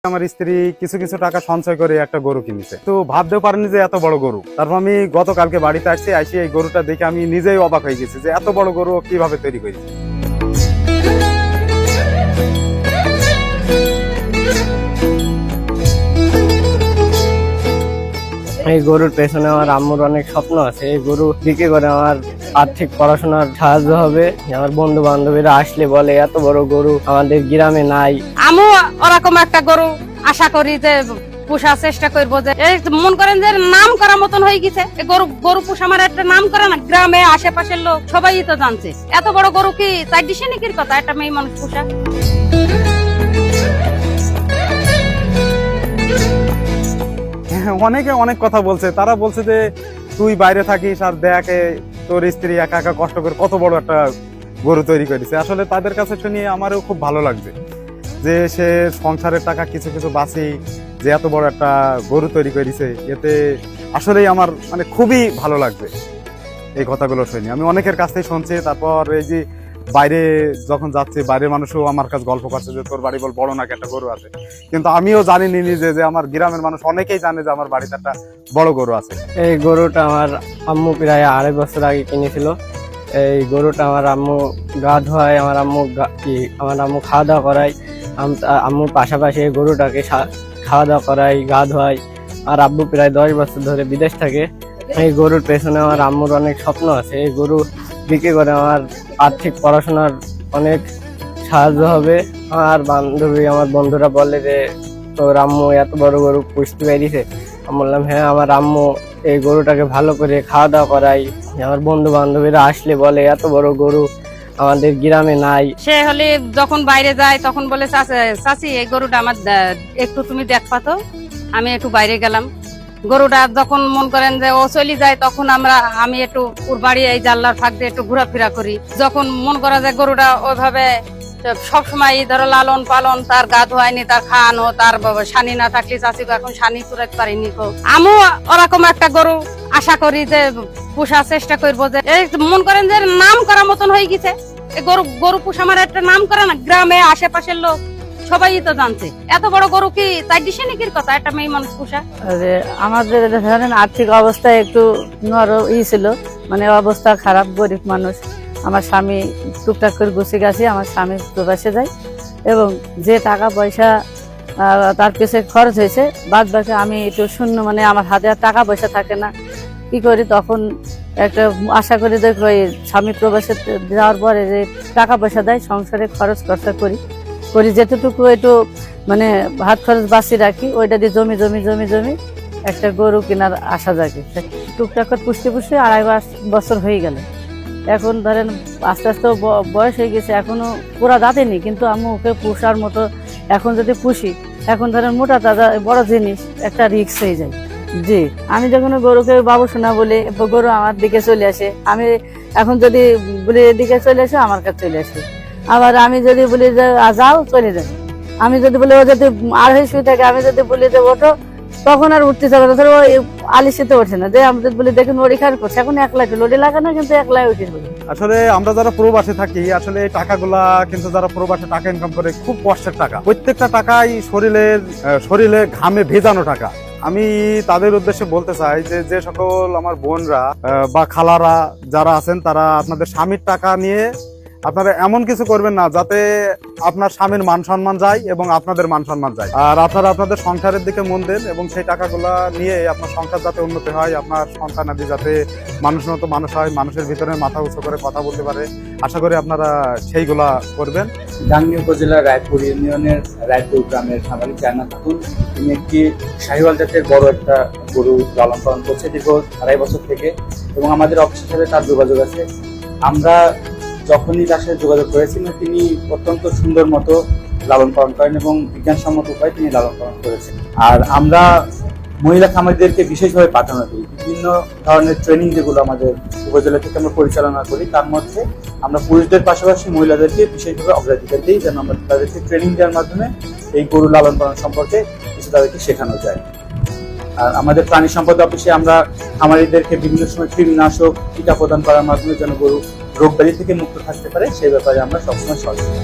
আমার স্ত্রী কিছু কিছু টাকা সঞ্চয় করে একটা গরু কিনেছে, তো ভাবতেও পারিনি যে এত বড় গরু। তারপর আমি গতকালকে বাড়িতে আসি এই গরুটা দেখে আমি নিজেই অবাক হয়ে গেছি যে এত বড় গরু কিভাবে তৈরি করেছে। এই গরুর পেছনে আমার আম্মুর অনেক স্বপ্ন আছে। এই গরু বিক্রি করে আমার আর্থিক পড়াশোনার সাহায্য হবে। আমার বন্ধু বান্ধবীরা আসলে বলে এত বড় গরু আমাদের গ্রামে নাই। আমিও ওরকম একটা গরু আশা করি যে পোষার চেষ্টা করবো, যে মন করেন যে নাম করার মতন হয়ে গেছে গরু পোষা। আমার একটা নাম করে না, গ্রামে আশেপাশের লোক সবাই তো জানছে এত বড় গরু কি তাই দিশে নাকির কথা একটা মেয়ে মানুষ পোষা। অনেকে অনেক কথা বলছে, তারা বলছে যে তুই বাইরে থাকিস আর দেখে তোর স্ত্রী একা একা কষ্ট করে কত বড় একটা গরু তৈরি করেছে। আসলে তাদের কাছে শুনিয়ে আমারও খুব ভালো লাগছে যে সে সংসারের টাকা কিছু কিছু বাঁচি যে এত বড় একটা গরু তৈরি করেছে। এতে আসলেই আমার মানে খুবই ভালো লাগছে এই কথাগুলো শুনি। আমি অনেকের কাছ থেকে শুনছি। তারপর এই যে বাইরে যখন যাচ্ছে বাইরের মানুষও আমার কাছে গল্প করছে যে তোর বাড়ি বড় নাকি একটা গরু আছে, কিন্তু আমিও জানিনি নিজে যে আমার গ্রামের মানুষ অনেকেই জানে যে আমার বাড়িতে একটা বড় গরু আছে। এই গরুটা আমার আম্মু প্রায় 2.5 বছর আগে কিনেছিল। এই গরুটা আমার আম্মু গা ধোয়ায়, আমার আম্মু খাওয়া দাওয়া করায়। আম্মুর পাশাপাশি এই গরুটাকে খাওয়া দাওয়া করাই, গা ধোয়াই। আর আব্বু প্রায় 10 বছর ধরে বিদেশ থাকে। এই গরুর পেছনে আমার আম্মুর অনেক স্বপ্ন আছে। এই গরু বিক্রি করে আমার আর্থিক পড়াশোনার অনেক সাহায্য হবে। আমার বন্ধুরা বলে যে তোর আম্মু এত বড় গরু পুষতে পেরেছে। আমি বললাম হ্যাঁ, আমার আম্মু এই গরুটাকে ভালো করে খাওয়া দাওয়া করাই। আমার বন্ধু বান্ধবীরা আসলে বলে এত বড় গরু আমাদের গ্রামে নাই। সে হলে যখন বাইরে যায় তখন বলে চাচি এই গরুটা আমার একটু তুমি দেখবা তো। আমি একটু বাইরে গেলাম, গরুটা যখন মন করেন যে ও চলে যায় তখন আমি একটু ওর বাড়ি এই জানলার ফাঁক দিয়ে একটু ঘোরাফেরা করি। যখন মন করা যায় গরুটা ওইভাবে সবসময় ধরো লালন পালন, তার গা ধোয়াইনি, তার খাওয়ানো, তার সানি না থাকলে চাষি এখন সানি তুরাতে পারিনি। আমিও ওরকম একটা গরু আশা করি যে পোষার চেষ্টা করবো, যে মন করেন যে নাম করার মতন হয়ে গেছে গরু পোষা। আমার একটা নাম করে না, গ্রামে আশেপাশের লোক সবাই তো জানছে এত বড় গরু কি তাই দিশে নাকির কথা একটা মেয়ে মানুষ পোষা। আমাদের ধরেন আর্থিক অবস্থা একটু ছিল, মানে অবস্থা খারাপ, গরিব মানুষ। আমার স্বামী টুকটাক করে গুছিয়ে গেছে, আমার স্বামী প্রবাসে যায় এবং যে টাকা পয়সা তার পেছনে খরচ হয়েছে বাদ বাকি আমি একটু শূন্য, মানে আমার হাতে আর টাকা পয়সা থাকে না। কি করি তখন একটা আশা করি যে ওই স্বামী প্রবাসে যাওয়ার পরে যে টাকা পয়সা দেয় সংসারে খরচ খরচা করি যেটুকু একটু মানে হাত খরচ বাঁচিয়ে রাখি, ওইটা দিয়ে জমি জমি জমি জমি একটা গরু কেনার আশা জাগে। টুকটাক করে পুষতে 2.5 বছর হয়ে গেল। এখন ধরেন আস্তে আস্তে বয়স হয়ে গেছে, এখনো পুরা দাঁতেনি, কিন্তু আমি ওকে পুষার মতো এখন যদি পুষি, এখন ধরেন মোটা তাজা বড় জিনিস একটা রিস্ক হয়ে যায়। জি, আমি যখন গরুকে বাবু শোনা বলি, গরু আমার দিকে চলে আসে। আমি এখন যদি বলি এদিকে চলে আসে, আমার কাছে চলে আসে। আবার আমি যদি বলি যে যাও, চলে যাবে। আমি যদি বলি ও যদি আর হয়ে শুয়ে থাকে, আমি যদি বলি যে ওঠো, তখন আর উঠতে চাবে না। ধরো আলিশিতে ওঠে না, যে আমি যদি বলি দেখুন ওর এখানে করছে, এখন একলাই লোডে লাগে না, কিন্তু একলাই উঠে বলি। আসলে আমরা যারা প্রবাসে থাকি, আসলে এই টাকাগুলা কিন্তু যারা প্রবাসে টাকা ইনকাম করে খুব কষ্টের টাকা। প্রত্যেকটা টাকাই শরীরে ঘামে ভেজানো টাকা। আমি তাদের উদ্দেশ্যে বলতে চাই যে যে সকল আমার বোনরা বা খালারা যারা আছেন, তারা আপনাদের স্বামীর টাকা নিয়ে আপনারা এমন কিছু করবেন না যাতে আপনার স্বামীর মান সম্মান যায় এবং আপনাদের মান সম্মান যায়। আর আপনারা আপনাদের সংসারের দিকে মন দেন এবং সেই টাকাগুলা নিয়ে আপনার সংসার যাতে উন্নতি হয়, আপনার সন্তানাদি যাতে মানুষের মতো মানুষ হয়, মানুষের ভিতরে মাথা উঁচু করে কথা বলতে পারে, আশা করি আপনারা সেইগুলা করবেন। গাংনী উপজেলার রায়পুর ইউনিয়নের রায়পুর গ্রামের খামারি জান্নাত খাতুন, তিনি একটি শাহিওয়াল জাতের বড় একটা গরু লালন পালন করছে দীর্ঘ 2.5 বছর থেকে, এবং আমাদের অফিসের সাথে তার যোগাযোগ আছে। আমরা যখনই তার সাথে যোগাযোগ করেছিলেন, তিনি অত্যন্ত সুন্দর মতো লালন পালন করেন এবং বিজ্ঞানসম্মত উপায়ে তিনি লালন পালন করেছেন। আর আমরা মহিলা খামারিদেরকে বিশেষভাবে প্রাধান্য দিই। বিভিন্ন ধরনের ট্রেনিং যেগুলো আমাদের উপজেলা থেকে আমরা পরিচালনা করি, তার মধ্যে আমরা পুরুষদের পাশাপাশি মহিলাদেরকে বিশেষভাবে অগ্রাধিকার দিই, যেন আমরা তাদেরকে ট্রেনিং দেওয়ার মাধ্যমে এই গরু লালন পালন সম্পর্কে কিছু তাদেরকে শেখানো যায়। আর আমাদের প্রাণী সম্পদ অফিসে আমরা খামারিদেরকে বিভিন্ন সময় কৃমিনাশক টিকা প্রদান করার মাধ্যমে যেন গরু রোগ ব্যাধি থেকে মুক্ত থাকতে পারে, সেই ব্যাপারে আমরা সবসময় সচেতন।